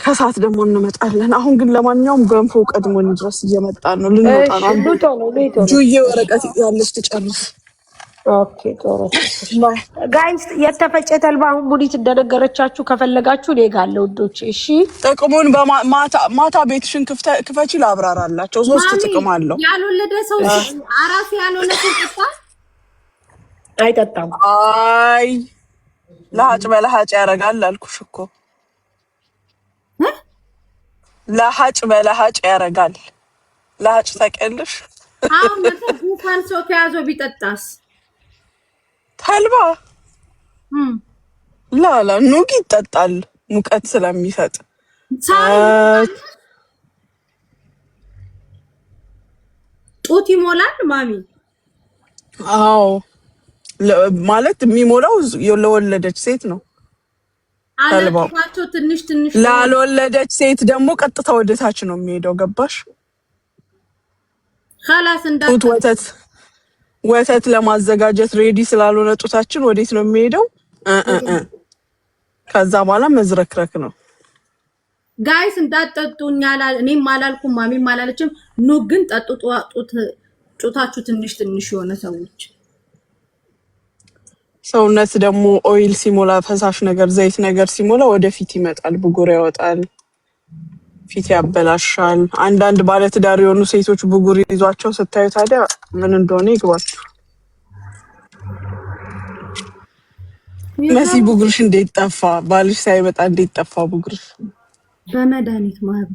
ከሰዓት ደግሞ እንመጣለን። አሁን ግን ለማንኛውም ገንፎ ቀድሞን ድረስ እየመጣ ነው። ልንወጣ እሺ ነው። ሉቶ ነው ሉቶ ነው። ጁዬ ወረቀት ያለች ትጨርስ። ኦኬ ጥሩ ጋይስ፣ የተፈጨ ተልባ አሁን ቡዲት እንደነገረቻችሁ ከፈለጋችሁ እኔ ጋር አለ ውዶች። እሺ ጥቅሙን ማታ ቤትሽን ክፈቺ ላብራራላቸው። 3 ጥቅም አለው። ያልወለደ ሰው አራስ ያልሆነ ሰው ይጠጣል አይጠጣም? አይ ለሀጭ በለሀጭ ያደርጋል አልኩሽ እኮ። ለሀጭ በለሀጭ ያደርጋል። ለሀጭ ታውቂያለሽ? አሁን ጉንፋን ሰው ከያዘው ቢጠጣስ? ተልባ ላላ ኑግ ይጠጣል ሙቀት ስለሚሰጥ። ጡት ይሞላል ማሚ? አዎ ማለት የሚሞላው ለወለደች ሴት ነው። አለባቸው ትንሽ ትንሽ። ላልወለደች ሴት ደግሞ ቀጥታ ወደታች ነው የሚሄደው። ገባሽ? خلاص ጡት ወተት ለማዘጋጀት ሬዲ ስላልሆነ ጡታችን ወዴት ነው የሚሄደው? ከዛ በኋላ መዝረክረክ ነው። ጋይስ እንዳትጠጡኝ እኔም አላልኩም ማሚም አላለችም። ኑ ግን ጠጡ። ጡታችሁ ትንሽ ትንሽ የሆነ ሰዎች ሰውነት ደግሞ ኦይል ሲሞላ ፈሳሽ ነገር ዘይት ነገር ሲሞላ ወደፊት ይመጣል፣ ብጉር ያወጣል፣ ፊት ያበላሻል። አንዳንድ ባለትዳር የሆኑ ሴቶች ብጉር ይዟቸው ስታዩ ታዲያ ምን እንደሆነ ይግባችሁ። መሲ ብጉርሽ እንዴት ጠፋ? ባልሽ ሳይመጣ እንዴት ጠፋ ብጉርሽ? በመድኃኒት ማሚ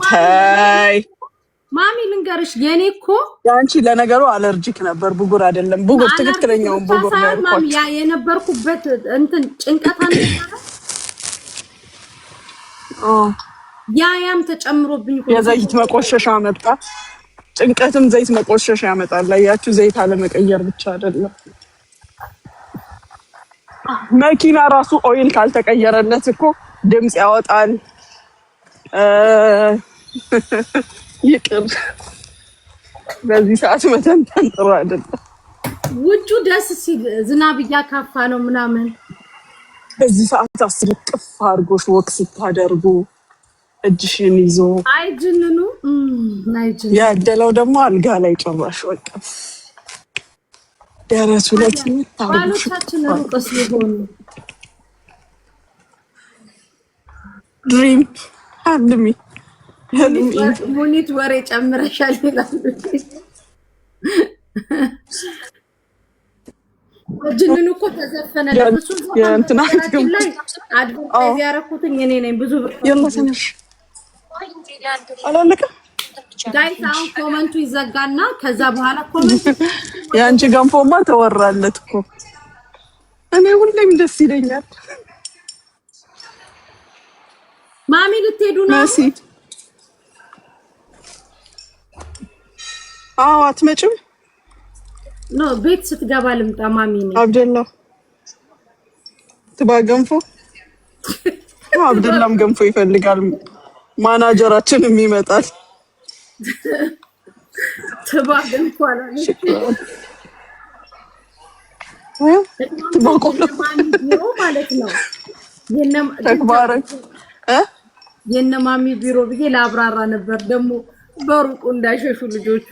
ታይ ማሚ ልንገርሽ፣ የኔ እኮ ያንቺ ለነገሩ አለርጂክ ነበር፣ ብጉር አይደለም። ብጉር ትክክለኛውን ብጉር ነው ማሚ። ያ የነበርኩበት እንትን ጭንቀት ያም ተጨምሮብኝ የዘይት መቆሸሻ መጣ። ጭንቀትም ዘይት መቆሸሻ ያመጣል። ያያችሁ፣ ዘይት አለመቀየር ብቻ አይደለም። መኪና ራሱ ኦይል ካልተቀየረለት እኮ ድምጽ ያወጣል። ይቅር፣ በዚህ ሰዓት መተንተን ጥሩ አይደለም። ውጩ ደስ ሲል ዝናብ እያካፋ ነው ምናምን። በዚህ ሰዓት አስርቅፍ አድርጎሽ ወክ ስታደርጉ እጅሽን ይዞ አይጅንኑ ያደለው ደግሞ አልጋ ላይ ጨራሽ ወጣ። ደረሱ ላይ ባሎቻችን ሩቅስ ሊሆኑ ድሪም አልሚ ሙኒት ወሬ ጨምረሻል ይላሉ። ጅንኑ እኮ ተዘፈነ። ለሱ የእንትና ላይ አድቨርታይዝ ያደረኩትኝ እኔ ነኝ። ብዙ ብር የለሰነሽ አላለቀም። ጋይስ አሁን ኮመንቱ ይዘጋና ከዛ በኋላ ኮመንት ያንቺ ገንፎማ ተወራለት እኮ። እኔ ሁሌም ደስ ይለኛል። ማሚ ልትሄዱ ነው? መሲ አዎ፣ አትመጭም? ኖ ቤት ስትገባ ልምጣ ማሚ ነኝ። አብደላ ትባ ገንፎ አብደላም ገንፎ ይፈልጋል። ማናጀራችንም ይመጣል። ትባ ገንፎ አላለች። ቢሮ ማለት ነው የነ ማሚ ቢሮ ብዬ ላብራራ ነበር። ደግሞ በሩቁ እንዳይሸሹ ልጆቹ።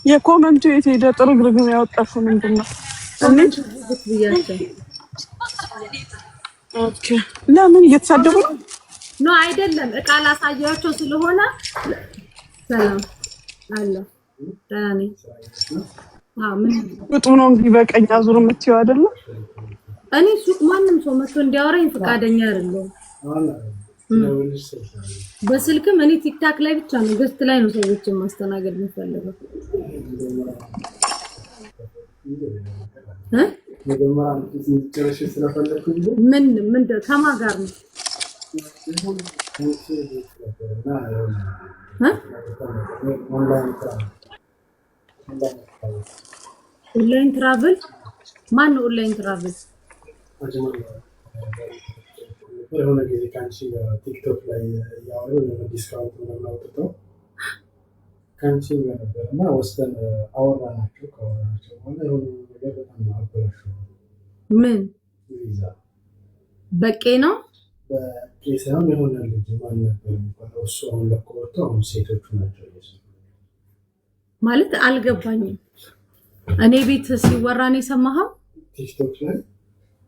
የኮመንቱ የት ሄደ? ጥሩ ግርግም ያወጣሽው ምንድነው? ኦኬ፣ ለምን እየተሳደቡ ነው? ኖ አይደለም፣ እቃ ላሳያቸው ስለሆነ። ሰላም አለ ዳኒ። ምን ወጡ ነው እንግዲህ በቀኝ አዙር የምትይው አይደለም። እኔ ሱቅ ማንም ሰው መጥቶ እንዲያወራኝ ፈቃደኛ አይደለም። በስልክም እኔ ቲክታክ ላይ ብቻ ነው፣ ገስት ላይ ነው ሰዎችን ማስተናገድ የምፈልገው። ምን ከማን ጋር ነው? ኦንላይን ትራቭል ማን ነው? ኦንላይን ትራቭል የሆነ ጊዜ ከአንቺ ቲክቶክ ላይ ያወሩ ዲስካውንት ምናምን አውጥተው ከአንቺ ጋር ነበር እና ወስደን አወራናቸው። ከአወራናቸው በኋላ የሆነ ነገር በጣም አበላሸው። ምን ቪዛ በቄ ነው በቄሳም የሆነ ልጅ ማን ነበር የሚባለው እሱ አሁን ለቆ ወጥቶ አሁን ሴቶቹ ናቸው ማለት አልገባኝም። እኔ ቤት ሲወራ ነው የሰማኸው? ቲክቶክ ላይ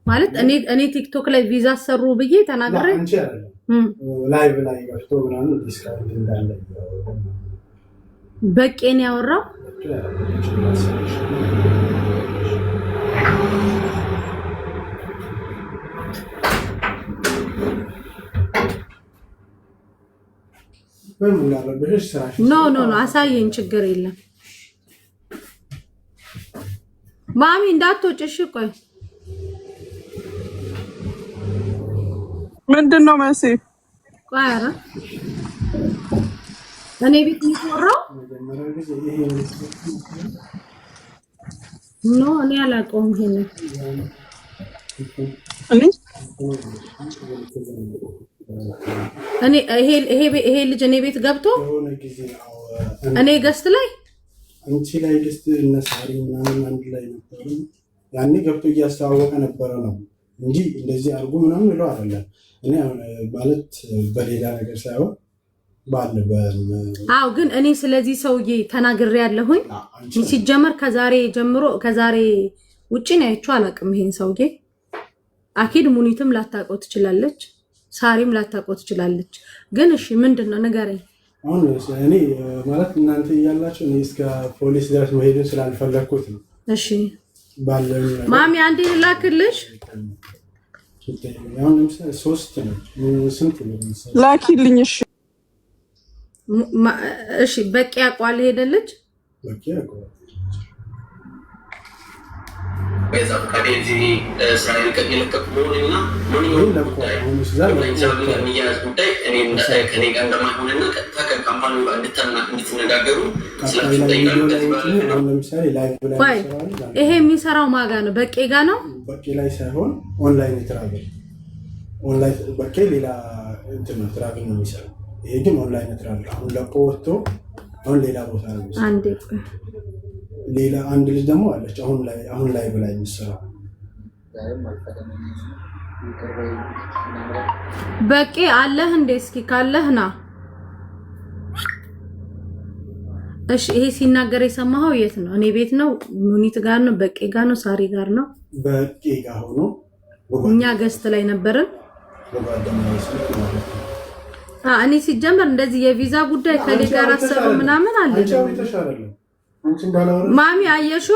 ማለት እኔ ቲክቶክ ላይ ቪዛ ሰሩ ብዬ ተናግሬ አንቺ አይደለም ላይቭ ላይ ወጥቶ ምናምን ዲስካውንት እንዳለ በቄ ነው ያወራው። ኖ አሳየኝ፣ ችግር የለም ማሚ እንዳትወጪ። እሺ ቆይ ምንድነው መሲ? ቆይ ኧረ እኔ ቤት ይወራው ኖ እኔ አላውቀውም። ይሄ ልጅ እኔ ቤት ገብቶ እኔ ገስት ላይ አንቺ ላይ ገስት እነሳሪ ምናምን አንድ ላይ ነበር። ያኔ ገብቶ እያስተዋወቀ ነበረ ነው እንጂ እንደዚህ አርጉ ምናምን ብለው አይደለም። እኔ ማለት በሌላ ነገር ሳይሆን አው ግን እኔ ስለዚህ ሰውዬ ተናግሬ ያለሁኝ ሲጀመር ከዛሬ ውጪ ነው አይቼው አላውቅም። ይሄን ሰውዬ አኪድ ሙኒትም ላታውቀው ትችላለች፣ ሳሪም ላታውቀው ትችላለች። ግን እሺ ምንድነው ንገረኝ። አሁን እኔ ማለት እናንተ እያላችሁ እኔ እስከ ፖሊስ ድረስ መሄድን ስላልፈለኩት ነው። እሺ ማሚ አንዴ ላክልሽ። አሁን ለምሳሌ 3 ነው ስንት ነው ላኪልኝ። እሺ በቂ ያቋል ሄደልች በቂ ያቋል በዛ ከዴዚ እስራኤል ከሚለቀቁ ሆነና ማንኛውም ጉዳይ እኔም ከኔ ጋር እንደማይሆንና ከካምፓኒ ጋር እንድትነጋገሩ ይሄ የሚሰራው ማጋ ነው በቄ ጋ ነው። በቄ ላይ ሳይሆን ኦንላይን ትራቨል ኦንላይን በቄ ሌላ እንትን ነው ትራቨል ነው የሚሰራው። ይሄ ግን ኦንላይን ትራቨል አሁን ለቆ ወጥቶ አሁን ሌላ ቦታ ነው የሚሰራው። አንዴ ሌላ አንድ ልጅ ደግሞ አለች አሁን ላይ ብላይ የሚሰራው በቄ አለህ እንዴ? እስኪ ካለህ ና። እሺ ይሄ ሲናገር የሰማኸው የት ነው? እኔ ቤት ነው? ሙኒት ጋር ነው? በቄ ጋር ነው? ሳሪ ጋር ነው? በቄ ጋር ሆኖ እኛ ገስት ላይ ነበርን። እኔ ሲጀመር እንደዚህ የቪዛ ጉዳይ ከሌ ጋር አሰሩ ምናምን አለ ማሚ አየሹ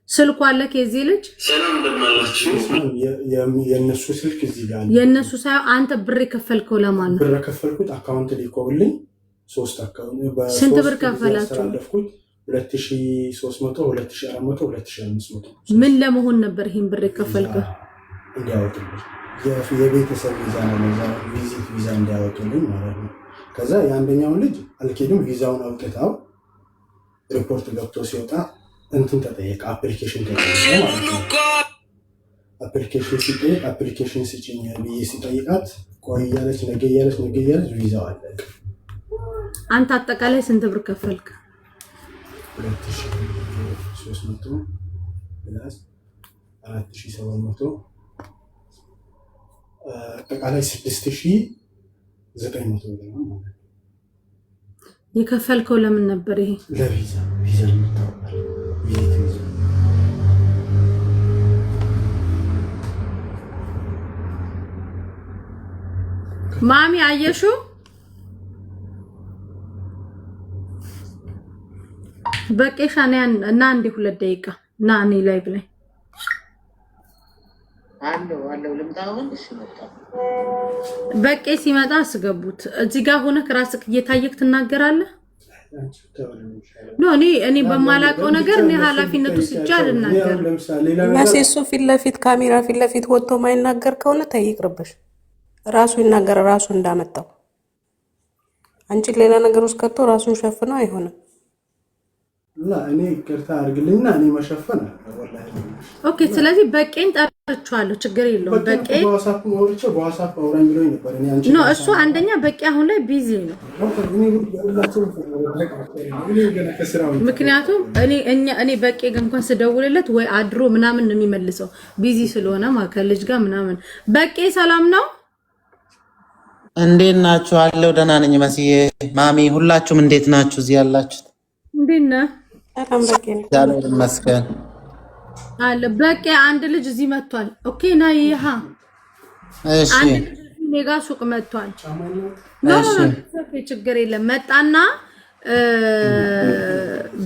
ስልኩ አለ ከዚህ ልጅ ሰላም እንደማላችሁ የነሱ ስልክ እዚህ ጋር የነሱ ሳይሆን አንተ ብር ከፈልከው ለማን ነው? ብር ከፈልኩት አካውንት ሊቆልኝ 3 አካውንት ስንት ብር ከፈላችሁ? 2300 2400 2500 ምን ለመሆን ነበር ይሄን ብር ከፈልከው? እንዲያወጡልኝ የቤተሰብ ቪዛ ነው ቪዚት ቪዛ እንዲያወጡልኝ ማለት ነው። ከዛ የአንደኛው ልጅ አልኬድም ቪዛውን አውጥታው ሪፖርት ገብቶ ሲወጣ እንትን ተጠየቀ አፕሊኬሽን ተጠየቀ ማለት ነው። አፕሊኬሽን ሲጠየቅ አፕሊኬሽን ስጭኝ ብዬ ሲጠይቃት ቆይ እያለች ነገ እያለች ቪዛው አለቀ። አንተ አጠቃላይ ስንት ብር ከፈልክ? 2300 ፕላስ 4700 አጠቃላይ 6900 ብር ነው ማለት ነው። የከፈልከው ለምን ነበር? ይሄ ለቪዛ ነው። ማሚ አየሹ በቄሻና እና አንዴ 2 ደቂቃ እና እኔ ላይቭ ላይ አለው ልምጣውን እሺ መጣ በቄ ሲመጣ አስገቡት። እዚህ ጋር ሆነ ራስክ እየታየክ ትናገራለህ። እኔ በማላውቀው ነገር እኔ ኃላፊነቱ ሲጫል እናገር ለሴሱ ፊት ለፊት ካሜራ ፊት ለፊት ወጥቶ ማይናገር ከሆነ ተይቅርብሽ። ራሱ ይናገር ራሱ እንዳመጣው አንቺ ሌላ ነገር ውስጥ ከቶ ራሱን ሸፍነው አይሆንም። እኔ ይቅርታ አድርግልኝና እኔ መሸፈን ወላሂ ኦኬ። ስለዚህ በቄን አውርቼዋለሁ፣ ችግር የለውም። በቂ በዋትስአፕ ወርቼ በዋትስአፕ አውራኝ ብሎኝ ነበር። እኔ አንቺ ነው እሱ አንደኛ በቂ አሁን ላይ ቢዚ ነው። ምክንያቱም እኔ በቂ እንኳን ስደውልለት ወይ አድሮ ምናምን ነው የሚመልሰው ቢዚ ስለሆነ ከልጅ ጋር ምናምን። በቂ ሰላም ነው? እንዴት ናችሁ? አለው ደህና ነኝ። መስዬ ማሚ ሁላችሁም እንዴት ናችሁ? እዚህ ያላችሁት እንዴት ነህ? ሰላም በቂ ነው። እግዚአብሔር ይመስገን አለ በቂ አንድ ልጅ እዚህ መጥቷል። ኦኬ ና ይሃ እሺ፣ አንድ ልጅ ሜጋ ሱቅ መጥቷል። ነው ችግር የለም። መጣና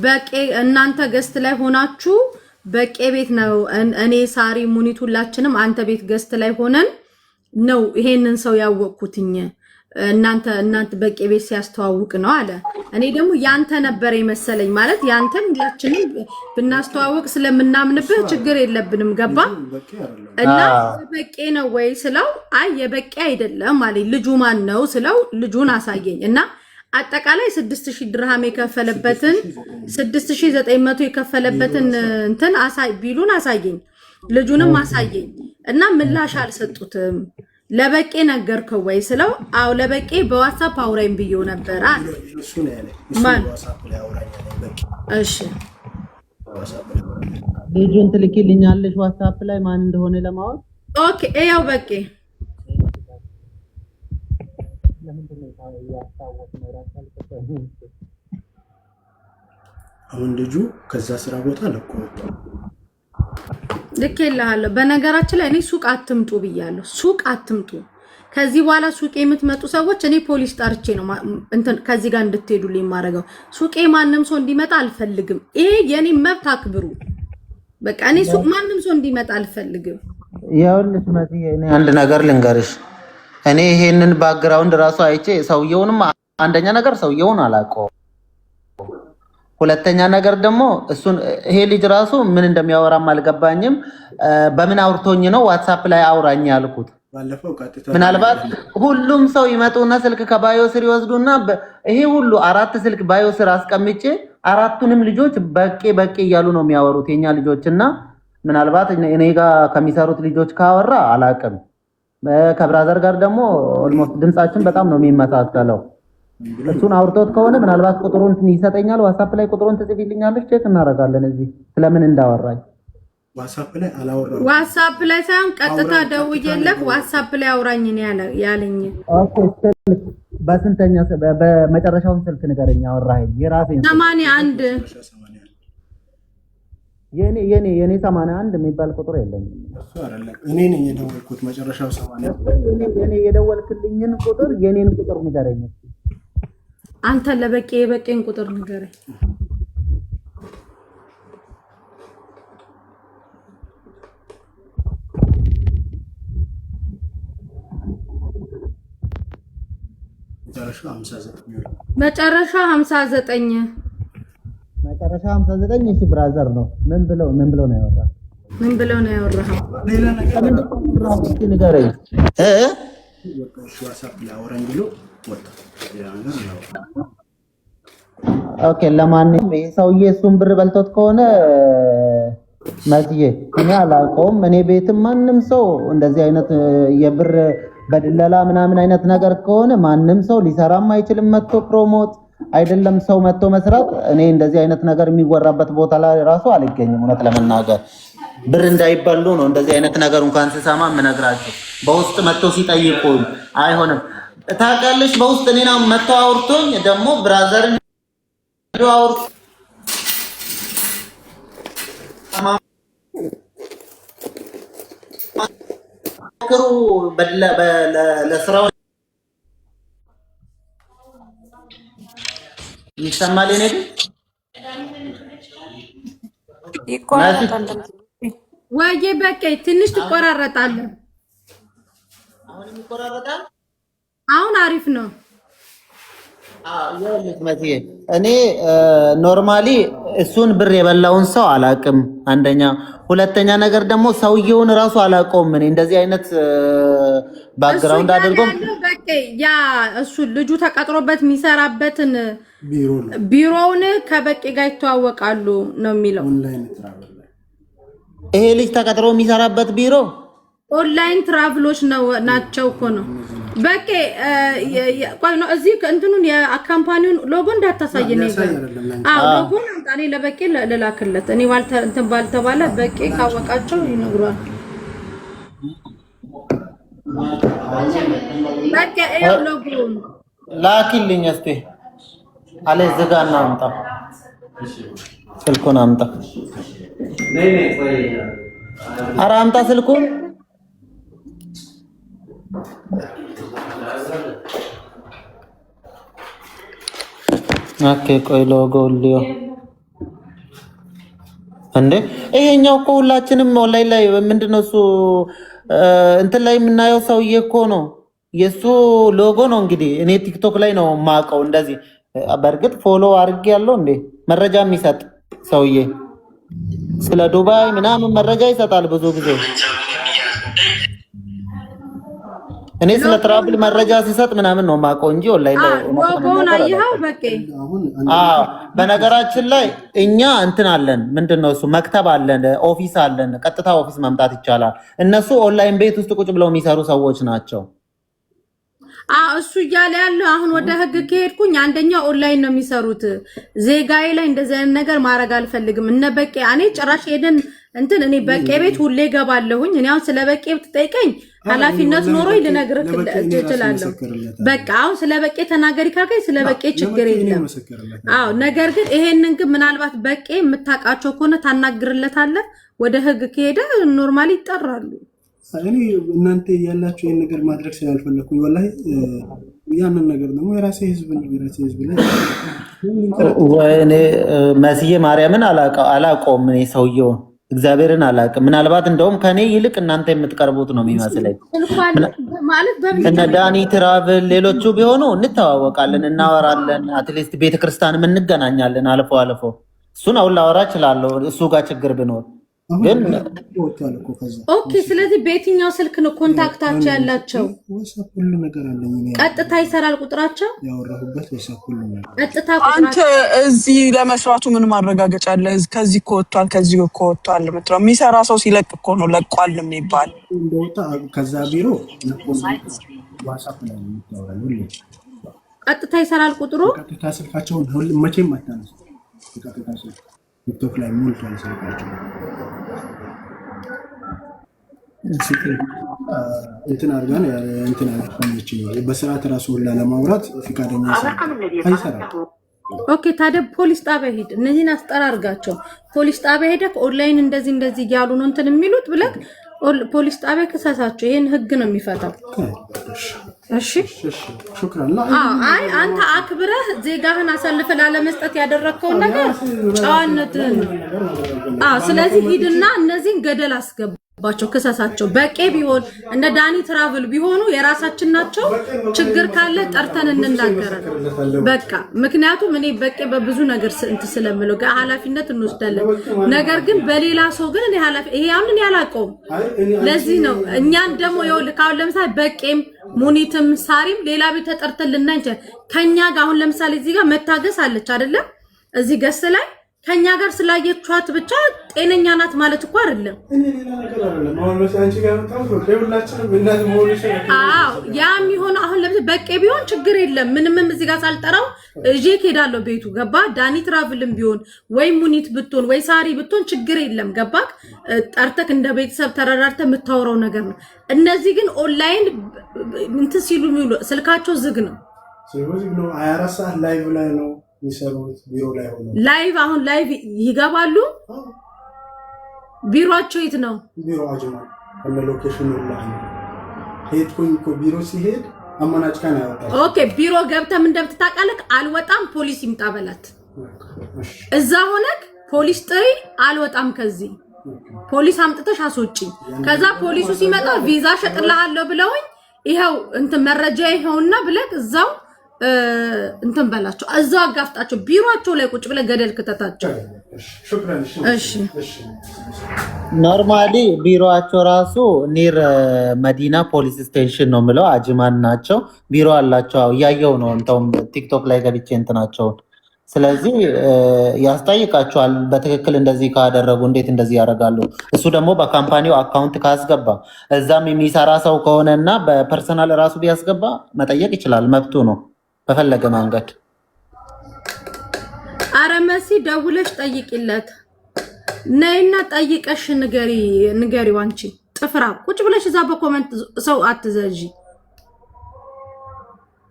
በቂ እናንተ ገስት ላይ ሆናችሁ በቂ ቤት ነው እኔ ሳሪ ሙኒት ሁላችንም አንተ ቤት ገስት ላይ ሆነን ነው ይሄንን ሰው ያወቅኩትኝ እናንተ በቂ ቤት ሲያስተዋውቅ ነው አለ። እኔ ደግሞ ያንተ ነበር የመሰለኝ ማለት ያንተን ሁላችንም ብናስተዋውቅ ስለምናምንብህ ችግር የለብንም ገባ እና በቂ ነው ወይ ስለው አይ የበቂ አይደለም ማለት ልጁ ማን ነው ስለው ልጁን አሳየኝ እና አጠቃላይ 6000 ድርሃም የከፈለበትን 6900 የከፈለበትን እንትን ቢሉን አሳየኝ ልጁንም አሳየኝ እና ምላሽ አልሰጡትም። ለበቂ ነገርከው ወይ ስለው አው ለበቂ በዋትስአፕ አውራኝ ብየው ነበር አለ። እሺ ልጁን ትልኪልኛለሽ ዋትስአፕ ላይ ማን እንደሆነ ለማወቅ? ኦኬ ያው በቂ አሁን ልጁ ከዛ ስራ ቦታ ለቆ ወጣ። ልክ ይላል። በነገራችን ላይ እኔ ሱቅ አትምጡ ብያለሁ። ሱቅ አትምጡ። ከዚህ በኋላ ሱቅ የምትመጡ ሰዎች እኔ ፖሊስ ጠርቼ ነው እንትን ከዚህ ጋር እንድትሄዱልኝ ማረጋው። ሱቄ ማንንም ሰው እንዲመጣ አልፈልግም። ይሄ የኔ መብት አክብሩ። በቃ እኔ ሱቅ ማንንም ሰው እንዲመጣ አልፈልግም። ይኸውልሽ መጥዬ እኔ አንድ ነገር ልንገርሽ። እኔ ይሄንን ባክግራውንድ ራሱ አይቼ ሰውየውንም አንደኛ ነገር ሰውየውን አላውቀውም። ሁለተኛ ነገር ደግሞ እሱን ይሄ ልጅ ራሱ ምን እንደሚያወራም አልገባኝም። በምን አውርቶኝ ነው ዋትስአፕ ላይ አውራኝ ያልኩት? ምናልባት ሁሉም ሰው ይመጡና ስልክ ከባዮ ስር ይወስዱና ይሄ ሁሉ 4 ስልክ ባዮ ስር አስቀምጬ 4ቱንም ልጆች በቂ እያሉ ነው የሚያወሩት የኛ ልጆችና ምናልባት እኔ ጋር ከሚሰሩት ልጆች ካወራ አላውቅም። ከብራዘር ጋር ደግሞ ኦልሞስት ድምጻችን በጣም ነው የሚመሳሰለው። እሱን አውርቶት ከሆነ ምናልባት ቁጥሩን ይሰጠኛል። ዋትስአፕ ላይ ቁጥሩን ትጽፊልኛለሽ፣ ቼክ እናደርጋለን። እዚህ ስለምን እንዳወራኝ ዋትስአፕ ላይ አላወራም። ዋትስአፕ ላይ ሳይሆን ቀጥታ ደውዬለት ዋትስአፕ ላይ አውራኝ ነው ያለኝ። ኦኬ በስንተኛ በመጨረሻውን ስልክ ንገረኝ አወራኸኝ? የራሴን 81 የኔ 81 የሚባል ቁጥር የለኝም። እሱ አይደለም እኔ ነኝ የደወልኩት መጨረሻው 80 የኔ የደወልክልኝን ቁጥር የኔን ቁጥር ንገረኝ። አንተ ለበቂ የበቂን ቁጥር ንገረኝ። መጨረሻ 59 መጨረሻ 59 እሺ ብራዘር ነው። ምን ብለው ነው ያወራው? ምን ብለው ነው ያወራው? ሌላ ነገር ንገረኝ። ዋትስአፕ ላይ አውራኝ ብሎ ወጣ። ኦኬ ለማንኛውም ይሄ ሰውዬ እሱን ብር በልቶት ከሆነ መስዬ እኔ አላውቀውም። እኔ ቤትም ማንም ሰው እንደዚህ አይነት የብር በድለላ ምናምን አይነት ነገር ከሆነ ማንም ሰው ሊሰራም አይችልም። መጥቶ ፕሮሞት አይደለም ሰው መጥቶ መስራት። እኔ እንደዚህ አይነት ነገር የሚወራበት ቦታ ላይ ራሱ አልገኝም። እውነት ለመናገር ብር እንዳይበሉ ነው እንደዚህ አይነት ነገር እንኳን ስሰማ የምነግራቸው። በውስጥ መጥቶ ሲጠይቁኝ አይሆንም ታውቃለሽ። በውስጥ እኔና መጥቶ አውርቶኝ ደግሞ ብራዘርን አውርቶ ለስራው ይሰማል። እኔ ይቆራረጣል ወይ በቃ ትንሽ ትቆራረጣለህ። አሁንም ይቆራረጣል። አሁን አሪፍ ነው። እኔ ኖርማሊ እሱን ብር የበላውን ሰው አላውቅም። አንደኛ፣ ሁለተኛ ነገር ደግሞ ሰውየውን ራሱ አላውቀውም። እኔ እንደዚህ አይነት ባክግራውንድ አድርጎም በቃ ያ እሱ ልጁ ተቀጥሮበት የሚሰራበትን ቢሮውን ከበቂ ጋር ይተዋወቃሉ ነው የሚለው። ይሄ ልጅ ተቀጥሮ የሚሰራበት ቢሮ ኦንላይን ትራቭሎች ናቸው እኮ ነው። በቃ ቆይ ነው እዚህ እንትኑን የካምፓኒውን ሎጎ እንዳታሳየኝ ነበር። ሎጎን አምጣኔ ለበቄ ልላክለት። እኔ እንትን ባልተባለ በቄ ካወቃቸው ይነግሯል። በቃ ይሄው ሎጎውን ላኪልኝ እስቲ አለ ዝጋና አምጣ ስልኩን አምጣ። ኧረ አምጣ ስልኩን። ኦኬ ቆይ ሎጎ ሊዮ እንዴ ይሄኛው እኮ ሁላችንም ኦንላይን ላይ ምንድነው እሱ እንትን ላይ የምናየው ሰውዬ እኮ ነው። የሱ ሎጎ ነው እንግዲህ። እኔ ቲክቶክ ላይ ነው የማውቀው እንደዚህ። በእርግጥ ፎሎ አድርጌ ያለው እንዴ መረጃ የሚሰጥ ሰውዬ ስለ ዱባይ ምናምን መረጃ ይሰጣል ብዙ ጊዜ። እኔ ስለ ትራቭል መረጃ ሲሰጥ ምናምን ነው የማውቀው እንጂ ኦንላይን ላይ ሎጎውን አየኸው? በቃ በነገራችን ላይ እኛ እንትን አለን ምንድነው እሱ መክተብ አለን፣ ኦፊስ አለን። ቀጥታ ኦፊስ መምጣት ይቻላል። እነሱ ኦንላይን ቤት ውስጥ ቁጭ ብለው የሚሰሩ ሰዎች ናቸው። እሱ እያለ ያለው አሁን ወደ ህግ ከሄድኩኝ አንደኛው ኦንላይን ነው የሚሰሩት። ዜጋዬ ላይ እንደዚህ አይነት ነገር ማድረግ አልፈልግም። እነ በቄ እኔ ጭራሽ ሄደን እንትን እኔ በቄ ቤት ሁሌ ገባለሁኝ። እኔ አሁን ስለ በቄ ብትጠይቀኝ ኃላፊነት ኖሮኝ ልነግርህ እችላለሁ። በቃ አሁን ስለ በቄ ተናገሪ ካልከኝ ስለ በቄ ችግር የለም። አዎ ነገር ግን ይሄንን ግን ምናልባት በቄ የምታውቃቸው ከሆነ ታናግርለታለህ። ወደ ህግ ከሄደ ኖርማሊ ይጠራሉ። እኔ እናንተ ያላችሁ ይሄን ነገር ማድረግ ስላልፈለኩኝ ወላሂ ያንን ነገር ደግሞ የራሴ ህዝብ ላይ ወይኔ መስዬ ማርያምን አላውቀውም። እኔ ሰውየውን እግዚአብሔርን አላውቅም። ምናልባት እንደውም ከኔ ይልቅ እናንተ የምትቀርቡት ነው የሚመስለኝ። እነ ዳኒ ትራቭል ሌሎቹ ቢሆኑ እንተዋወቃለን፣ እናወራለን። አትሊስት ቤተክርስቲያንም እንገናኛለን አልፎ አልፎ። እሱን አሁን ላወራ እችላለሁ እሱ ጋር ችግር ቢኖር ግን ኦኬ። ስለዚህ በየትኛው ስልክ ነው ኮንታክታቸው ያላቸው? ሁሉ ነገር አለኝ። ቀጥታ ይሰራል ቁጥራቸው ያወራሁበት ቀጥታ አንተ እዚህ ለመስራቱ ምን ማረጋገጫ አለ? ከዚህ እኮ ወጥቷል ከዚህ እኮ ወጥቷል የምትለው የሚሰራ ሰው ሲለቅ እኮ ነው ለቋል የሚባል። እንደወጣ ከዛ ቢሮ ዋትስአፕ ላይ የምታወራኝ ቀጥታ ይሰራል ቁጥሩ። ቀጥታ ስልካቸውን መቼም አታነሱ። ቀጥታ ስልክ ቲክቶክ ላይ ሞልቷል ስልካቸው። እንትን አድርጋን እንትን አለች በስርዓት ራሱ ሁላ ለማውራት ፈቃደኛ አይሰራም። ኦኬ ታዲያ ፖሊስ ጣቢያ ሄድ፣ እነዚህን አስጠራርጋቸው። ፖሊስ ጣቢያ ሄደህ ኦንላይን እንደዚህ እያሉ ነው እንትን የሚሉት ብለህ ፖሊስ ጣቢያ ከሳሳቸው። ይሄን ህግ ነው የሚፈታው። እሺ ሹክራን። አይ አንተ አክብረህ ዜጋህን አሳልፈህ ላለመስጠት ያደረከውን ነገር ጨዋነትህን ነው። ስለዚህ ሂድና እነዚህን ገደል አስገባቸው፣ ክሰሳቸው። በቄ ቢሆን እንደ ዳኒ ትራቭል ቢሆኑ የራሳችን ናቸው። ችግር ካለ ጠርተን እንናገራለን። በቃ ምክንያቱም እኔ በቄ በብዙ ነገር እንትን ስለምለው ኃላፊነት እንወስዳለን። ነገር ግን በሌላ ሰው ግን እኔ ይሄ አሁን እኔ አላውቀውም። ለዚህ ነው እኛን ደግሞ ይኸውልህ አሁን ለምሳሌ በቄም ሙኒትም ሳሪም ሌላ ቤት ተጠርተን ልናይ እንችላለን። ከኛ ጋር አሁን ለምሳሌ እዚህ ጋር መታገስ አለች አይደለም? እዚህ ገስ ላይ ከኛ ጋር ስላየቻት ብቻ ጤነኛ ናት ማለት እኮ አይደለም። ያም ይሆን አሁን ለምሳሌ በቄ ቢሆን ችግር የለም። ምንም እዚህ ጋር ሳልጠራው እጄ ሄዳለሁ ቤቱ ገባ። ዳኒ ትራቭልም ቢሆን ወይ ሙኒት ብትሆን ወይ ሳሪ ብትሆን ችግር የለም። ገባክ? ጠርተክ እንደ ቤተሰብ ተረዳርተህ የምታወራው ነገር ነው። እነዚህ ግን ኦንላይን እንትን ሲሉ ስልካቸው ዝግ ነው። 24 ሰዓት ላይቭ ላይ ነው የሚሰሩት። ቢሮ ላይ ሆኖ ላይቭ አሁን ላይቭ ይገባሉ። ቢሮአቸው የት ነው? ቢሮ አጅማ እና ሎኬሽኑ ላይ ሄድኩኝ እኮ ቢሮ ሲሄድ አማናጭካ ነው ያወጣው። ኦኬ ቢሮ ገብተህ ምን እንደምትታቀለቅ አልወጣም ፖሊስ ይምጣ በላት። እዛ ሆነክ ፖሊስ ጥሪ አልወጣም ከዚህ ፖሊስ አምጥተሽ አስወጪ። ከዛ ፖሊሱ ሲመጣ ቪዛ ሸጥልሃለሁ ብለውኝ ይሄው እንትን መረጃ ይሄውና ብለክ እዛው እንትን በላቸው። እዛው አጋፍጣቸው። ቢሮአቸው ላይ ቁጭ ብለህ ገደል ከተታቸው። እሺ ኖርማሊ ቢሮአቸው ራሱ ኒር መዲና ፖሊስ ስቴሽን ነው የምለው። አጅማን ናቸው። ቢሮ አላቸው። እያየው ነው እንተውም ቲክቶክ ላይ ገብቼ እንትናቸውን ስለዚህ ያስጠይቃቸዋል። በትክክል እንደዚህ ካደረጉ እንዴት እንደዚህ ያደርጋሉ? እሱ ደግሞ በካምፓኒው አካውንት ካስገባ እዛም የሚሰራ ሰው ከሆነና በፐርሰናል ራሱ ቢያስገባ መጠየቅ ይችላል። መብቱ ነው በፈለገ መንገድ። አረ መሲ ደውለሽ ጠይቂለት ነይና ጠይቀሽ ንገሪው። አንቺ ጥፍራ ቁጭ ብለሽ እዛ በኮሜንት ሰው አትዘጂ፣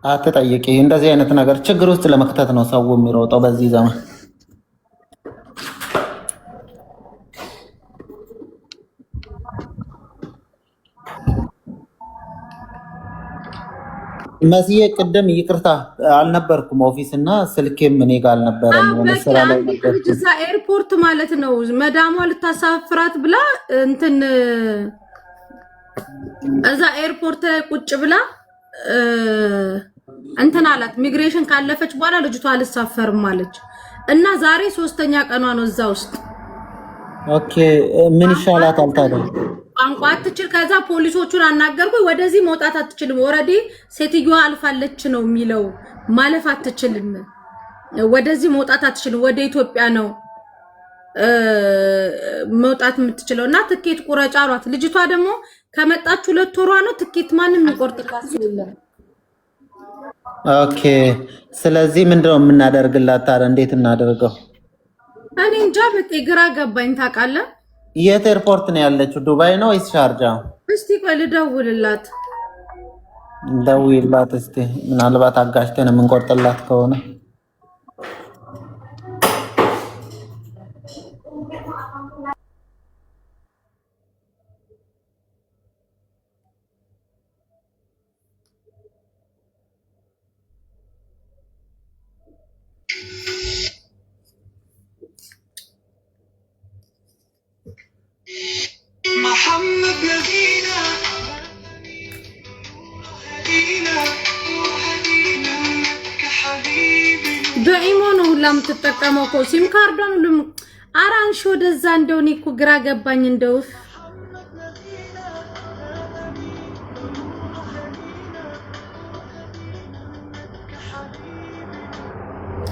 አትጠይቂ። እንደዚህ አይነት ነገር ችግር ውስጥ ለመክተት ነው ሰው የሚሮጠው በዚህ ዘመን። መስዬ ቅድም ይቅርታ አልነበርኩም ኦፊስ እና ስልኬም እኔ ጋር አልነበረም። ስራ ላይ ነበር። እዛ ኤርፖርት ማለት ነው መዳሟ ልታሳፍራት ብላ እንትን እዛ ኤርፖርት ላይ ቁጭ ብላ እንትን አላት። ሚግሬሽን ካለፈች በኋላ ልጅቷ አልሳፈርም አለች እና ዛሬ 3ኛ ቀኗ ነው እዛ ውስጥ። ኦኬ ምን ይሻላታል ታዲያ? ቋንቋ አትችል። ከዛ ፖሊሶቹን አናገርኩኝ። ወደዚህ መውጣት አትችልም፣ ኦልሬዲ ሴትዮዋ አልፋለች ነው የሚለው። ማለፍ አትችልም፣ ወደዚህ መውጣት አትችልም። ወደ ኢትዮጵያ ነው መውጣት የምትችለው እና ትኬት ቁረጭ አሏት። ልጅቷ ደግሞ ከመጣች 2 ወሯ ነው። ትኬት ማንም ይቆርጥላት የለም። ኦኬ ስለዚህ ምንድነው የምናደርግላት ታዲያ? እንዴት እናደርገው? እኔ እንጃ በቃ ግራ ገባኝ። ታውቃለህ? የት ኤርፖርት ነው ያለችው? ዱባይ ነው ወይስ ሻርጃ? እስቲ ቆይ ልደውልላት። ደውይላት እስቲ፣ ምናልባት አጋሽተን የምንቆርጥላት ከሆነ በኢሞ ነው ሁላ የምትጠቀመው እኮ ሲም ካርዷን ሁሉ አራንሽ ወደዛ። እንደው እኔ እኮ ግራ ገባኝ። እንደው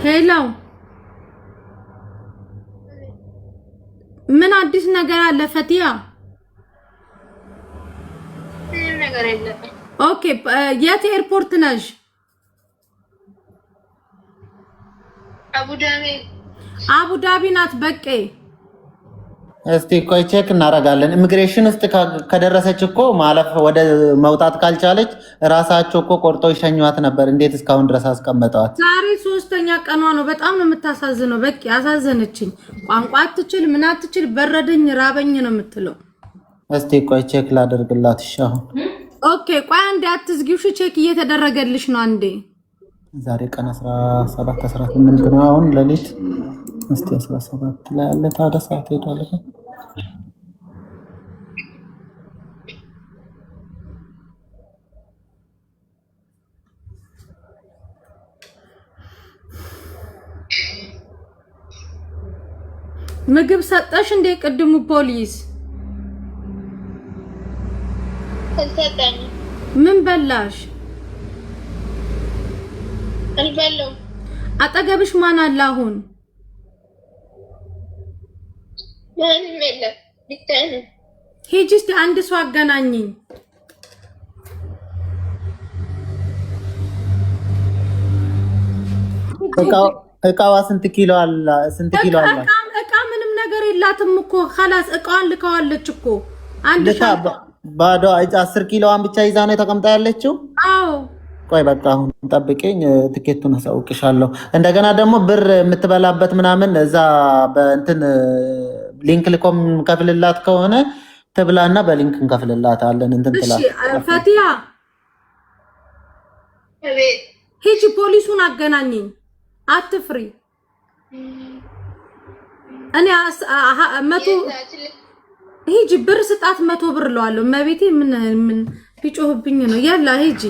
ሄሎ ምን አዲስ ነገር አለ ፈቲያ? ምንም ነገር የለም። ኦኬ የት ኤርፖርት ነሽ? አቡዳቢ ናት። በቄ እስቲ ቆይ ቼክ እናደርጋለን። ኢሚግሬሽን ውስጥ ከደረሰች እኮ ማለፍ ወደ መውጣት ካልቻለች ራሳቸው እኮ ቆርጦ ይሸኟት ነበር። እንዴት እስካሁን ድረስ አስቀመጠዋት? ዛሬ 3ኛ ቀኗ ነው። በጣም ነው የምታሳዝነው። በቄ አሳዘነችኝ። ቋንቋ አትችል ምን አትችል፣ በረደኝ ራበኝ ነው የምትለው። እስቲ ቆይ ቼክ ላደርግላት። እሺ አሁን ኦኬ ቆይ አንዴ አትዝጊው። እሺ ቼክ እየተደረገልሽ ነው። አንዴ ዛሬ ቀን 17 18 ነው አሁን ለሊት። እስቲ 17 ላይ አለ ታዲያ ሰዓት ሄዷል። ምግብ ሰጠሽ እንዴ? ቅድሙ ፖሊስ ሰጠኝ። ምን በላሽ? አልበላሁም። አጠገብሽ ማን አለ አሁን? ማንም የለም። ብቻዬን ነኝ። ሂጂ እስቲ አንድ ሰው አገናኝኝ። እቃዋ ስንት ኪሎ አለ? ስንት ኪሎ አለ? እቃ ምንም ነገር የላትም እኮ خلاص እቃዋን ልከዋለች እኮ። አንድ ሻንጣ ባዶ 10 ኪሎዋን ብቻ ይዛ ነው ተቀምጣ ያለችው። አዎ ቆይ በቃ አሁን ጠብቂኝ፣ ትኬቱን አሳውቅሻለሁ። እንደገና ደግሞ ብር የምትበላበት ምናምን እዛ በእንትን ሊንክ ልኮም ከፍልላት ከሆነ ትብላና በሊንክ እንከፍልላታለን። እንትን ትላ። እሺ ፈቲያ አቤት። ሂጂ ፖሊሱን አገናኝኝ። አትፍሪ። እኔ 100 ሂጂ ብር ስጣት። 100 ብር ለዋለሁ። መቤቴ ምን ቢጮህብኝ ነው? ያላ ሂጂ።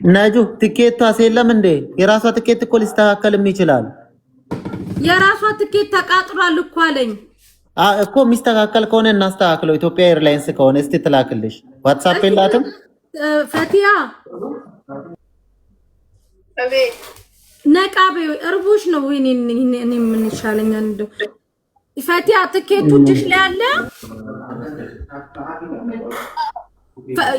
ነጁ ትኬቷ የለም እንዴ? የራሷ ትኬት እኮ ሊስተካከልም ይችላል። የራሷ ትኬት ተቃጥሏል እኮ አለኝ እኮ የሚስተካከል ከሆነ እናስተካክለው። ኢትዮጵያ ኤርላይንስ ከሆነ እስቲ ትላክልሽ። ዋትስአፕ የላትም ፈቲያ? አቤት ነቃቤ እርቦሽ ነው ወይ? እኔ ምን ይሻለኛል እንደው ፈቲያ ትኬቱ እጅሽ ላይ አለ?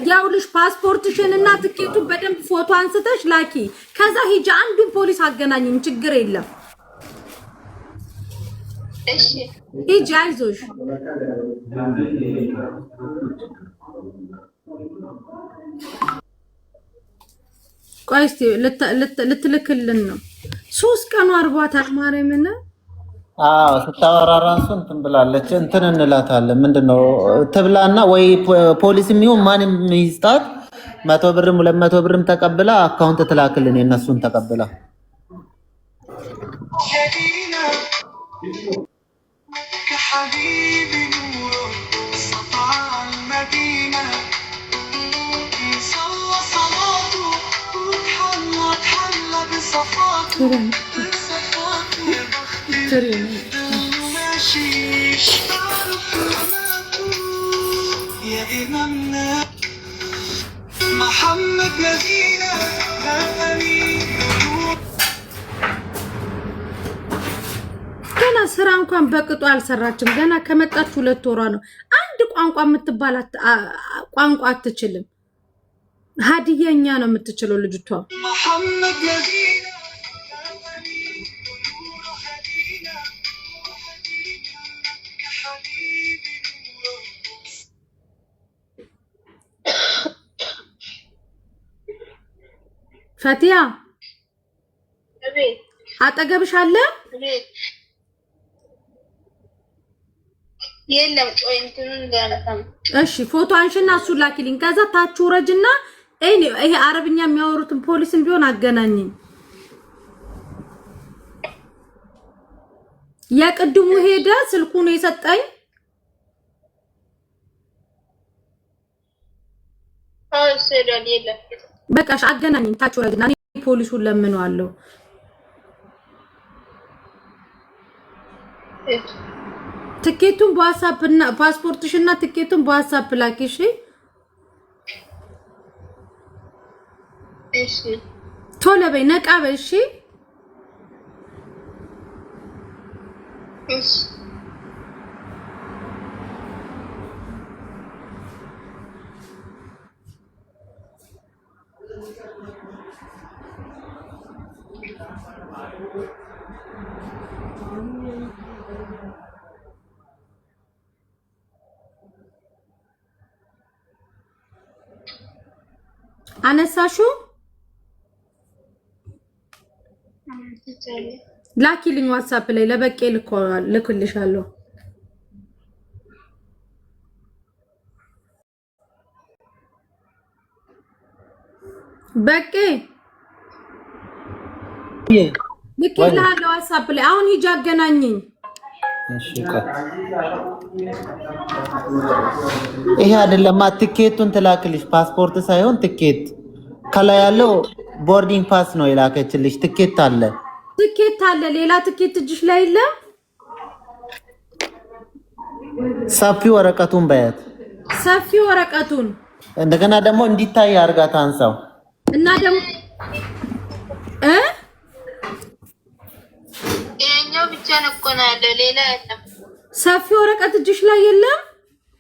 ያውልሽ ፓስፖርትሽን እና ትኬቱን በደንብ ፎቶ አንስተሽ ላኪ። ከዛ ሂጂ አንዱን ፖሊስ አገናኝም፣ ችግር የለም። እሺ ሂጂ አይዞሽ። ቆይ እስቲ ልትልክልን ነው። 3 ቀኑ አርቧታል ማርያምን። ስታወራ ራሱ እንትን ብላለች። እንትን እንላታለን ምንድነው ትብላና ወይ ፖሊስም ይሁን ማንም ይስጣት 100 ብርም 200 ብርም ተቀብላ አካውንት ትላክልን የነሱን ተቀብላ ገና ስራ እንኳን በቅጡ አልሰራችም። ገና ከመጣች 2 ወሯ ነው። አንድ ቋንቋ የምትባል ቋንቋ አትችልም። ሀዲያኛ ነው የምትችለው ልጅቷ። ፈቲያ አጠገብሽ አለ? የለም ቆይ እንትኑን ጋራታም እሺ ፎቶ አንሽና እሱ ላኪልኝ። ከዛ ታች ወረጅና ይሄ አረብኛ የሚያወሩትን ፖሊስን ቢሆን አገናኝኝ። የቅድሙ ሄደ ስልኩ ነው የሰጠኝ። ሰደል የለም በቃሽ አገናኝኝ። ታች ወረጅና ፖሊሱን ለምነዋለሁ። ትኬቱን በዋትስአፕ እና ፓስፖርትሽና ትኬቱን በዋትስአፕ ላኪሽ። እሺ ቶሎ በይ ነቃ በይ። እሺ እሺ አነሳሹ ላኪልኝ ዋትስአፕ ላይ ለበቄ ልክልሻለሁ። በቄ ልክልሃለሁ ዋትስአፕ ላይ። አሁን ሂጂ አገናኝኝ። ይሄ አይደለም ትኬቱን ትላክልሽ። ፓስፖርት ሳይሆን ትኬት ከላይ ያለው ቦርዲንግ ፓስ ነው የላከችልሽ። ትኬት አለ ሌላ ትኬት እጅሽ ላይ የለም። ሰፊ ወረቀቱን በያት። ሰፊ ወረቀቱን እንደገና ደግሞ እንዲታይ አድርጋ ታንሳው እና ደግሞ የኛው ብቻ ነው እኮ ነው ያለው ሌላ የለም። ሰፊ ወረቀት እጅሽ ላይ የለም።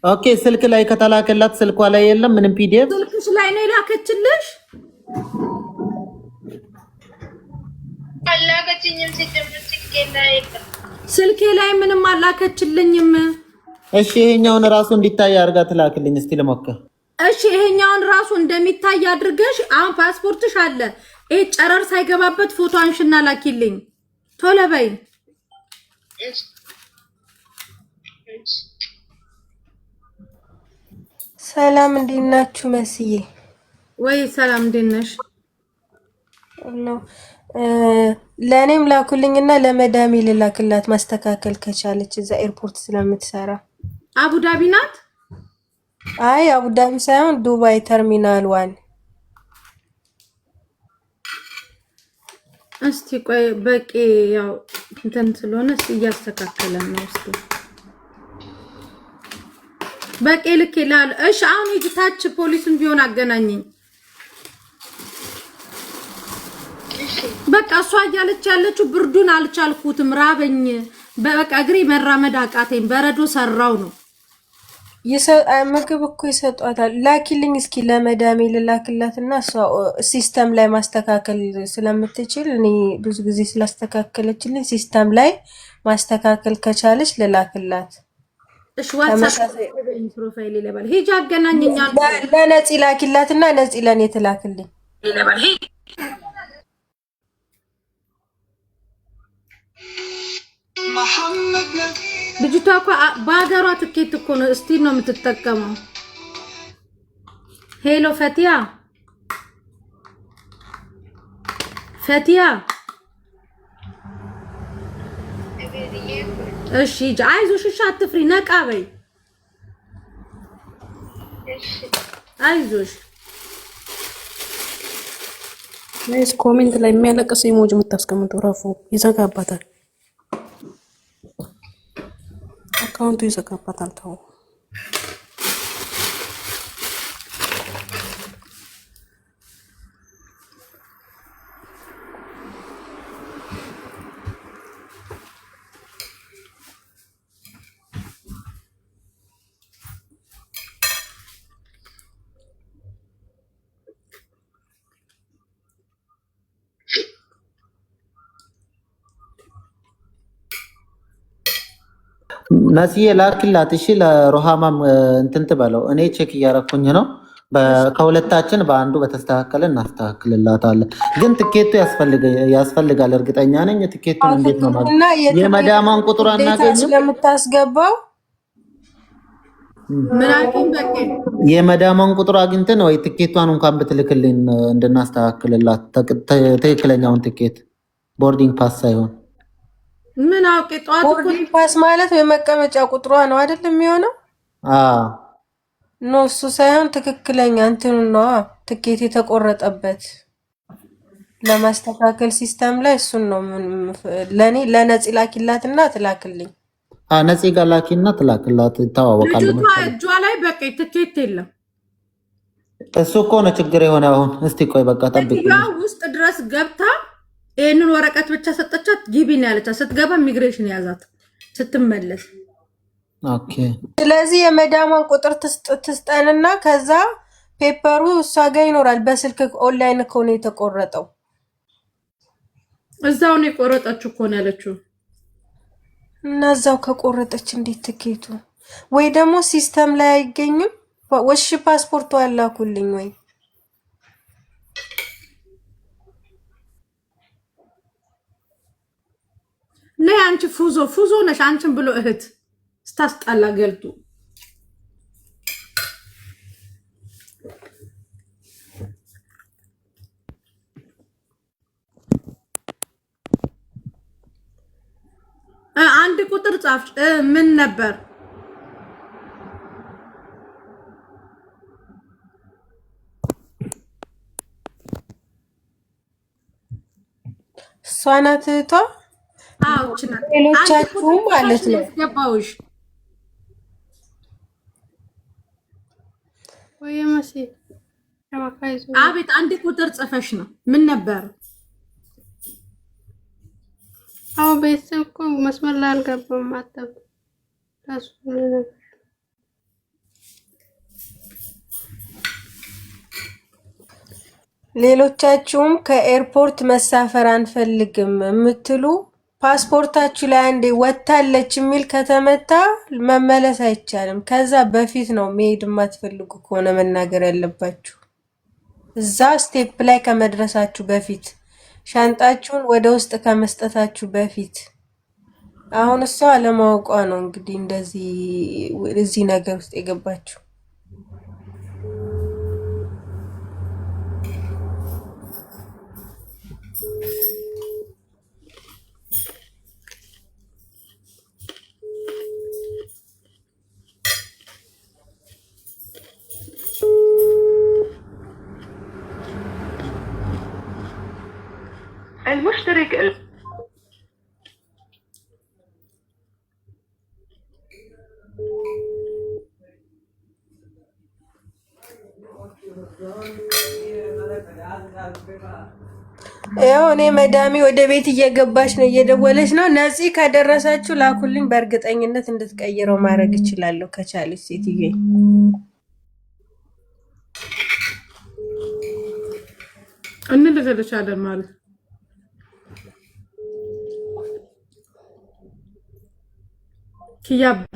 ኦኬ ስልክ ላይ ከተላከላት ስልኳ ላይ የለም ምንም ፒዲኤፍ ስልክሽ ላይ ነው የላከችልሽ። አላከችኝም ሲጀምር ስልኬ ላይ ምንም አላከችልኝም። እሺ ይሄኛውን ራሱ እንዲታይ አድርጋ ትላክልኝ እስቲ ልሞክር። እሺ ይሄኛውን ራሱ እንደሚታይ አድርገሽ አሁን ፓስፖርትሽ አለ። ይሄ ጨረር ሳይገባበት ፎቶ አንሽና ላኪልኝ ቶሎ በይ። ሰላም እንዴት ናችሁ? መስዬ ወይ ሰላም እንዴት ነሽ? ለኔም ላኩልኝና ለመዳሜ ልላክላት ማስተካከል ከቻለች እዛ ኤርፖርት ስለምትሰራ። አቡዳቢ ናት? አይ አቡዳቢ ሳይሆን ዱባይ ተርሚናል 1 እስቲ ቆይ በቂ ያው እንትን ስለሆነ እስቲ እያስተካከለን ነው። እስቲ በቂ ልክ ይላል። እሺ አሁን ይታች ፖሊስን ቢሆን አገናኘኝ። በቃ እሷ እያለች ያለችው ብርዱን አልቻልኩትም፣ ራበኝ፣ በቃ እግሬ መራመድ አቃተኝ፣ በረዶ ሰራው ነው። ምግብ እኮ ይሰጧታል። ላኪልኝ እስኪ ለመዳሜ ልላክላትና እሷ ሲስተም ላይ ማስተካከል ስለምትችል እኔ ብዙ ጊዜ ስላስተካከለችልኝ ሲስተም ላይ ማስተካከል ከቻለች ልላክላት። እሺ ዋትስአፕ ፕሮፋይል ይለባል። ሂጂ አገናኘኛል። ለነፂ ላኪላትና ነፂ ለኔ ትላክልኝ ይለባል። ልጅቷ እኮ በሀገሯ ትኬት እኮ ነው እስቲ ነው የምትጠቀመው። ሄሎ ፈቲያ እሺ አይዞሽ፣ እሺ አትፍሪ፣ ነቃ በይ፣ አይዞሽ። ወይስ ኮሜንት ላይ የሚያለቅስ ኢሞጂ የምታስቀምጡ ረፉ ይዘጋባታል። አካውንቱ ይዘጋባታል። ተው ነፂዬ ላክላት። እሺ ለሮሃማም እንትን ትበለው። እኔ ቼክ እያረኩኝ ነው። ከሁለታችን በአንዱ በተስተካከለ እናስተካክልላታለን። ግን ትኬቱ ያስፈልጋል። እርግጠኛ ነኝ። ትኬቱን እንዴት ነው ማለት የመዳማን ቁጥር አናገኝም ስለምታስገባው ምን አልከኝ? በቃ የመዳማን ቁጥር አግኝተን ወይ ትኬቷን እንኳን ብትልክልን እንድናስተካክልላት ትክክለኛውን ትኬት ቦርዲንግ ፓስ ሳይሆን ምን አውቄ ጧት እኮ ፓስ ማለት የመቀመጫ ቁጥሯ ነው አይደል የሚሆነው? ኖ እሱ ሳይሆን ትክክለኛ እንትኑ ነው ትኬት የተቆረጠበት ለማስተካከል ሲስተም ላይ እሱን ነው። ለነፂ ላኪላትና ትላክልኝ። ነፂ ጋር ላኪና ትላክላት። ተዋወቃለን። እጇ ላይ በቃ ትኬት የለም። እሱ እኮ ነው ችግር የሆነ። አሁን እስቲ ቆይ በቃ ጠብቂ። ውስጥ ድረስ ገብታ ይሄንን ወረቀት ብቻ ሰጠቻት። ግቢ ነው ያለቻት። ስትገባ ኢሚግሬሽን ያዛት ስትመለስ። ኦኬ። ስለዚህ የመዳሟን ቁጥር ትስጠንና ከዛ ፔፐሩ እሷ ጋር ይኖራል። በስልክ ኦንላይን እኮ ነው የተቆረጠው። እዛው ነው የቆረጠችው እኮ ነው ያለችው። እና እዛው ከቆረጠች እንዴት ትኬቱ ወይ ደግሞ ሲስተም ላይ አይገኝም? ወሽ ፓስፖርቱ አላኩልኝ ወይ ነይ አንቺ ፉዞ ነሽ። አንቺን ብሎ እህት ስታስጣላ ገልጡ። አንድ ቁጥር ጻፍ። ምን ነበር? እሷ ናት እህቷ። አውችና ሌሎቻችሁ ማለት ነው ገባውሽ ወይ መሲ ተማካይዞ አቤት። አንድ ቁጥር ጽፈሽ ነው። ምን ነበር? አው ቤተሰብ እኮ መስመር ላይ አልገባም። ማጠብ ታሱ ነገር ሌሎቻችሁም ከኤርፖርት መሳፈር አንፈልግም የምትሉ ፓስፖርታችሁ ላይ አንዴ ወታለች የሚል ከተመታ መመለስ አይቻልም። ከዛ በፊት ነው መሄድ የማትፈልጉ ከሆነ መናገር ያለባችሁ። እዛ ስቴፕ ላይ ከመድረሳችሁ በፊት ሻንጣችሁን ወደ ውስጥ ከመስጠታችሁ በፊት። አሁን እሷ አለማወቋ ነው እንግዲህ እንደዚህ እዚህ ነገር ውስጥ የገባችሁ። ያው እኔ መዳሚ ወደ ቤት እየገባች ነው እየደወለች ነው። ነፂ ከደረሳችሁ ላኩልኝ። በእርግጠኝነት እንድትቀይረው ማድረግ እችላለሁ ከቻለች ሴትዬ። እንልገልሻለን ማለት ኪያቤ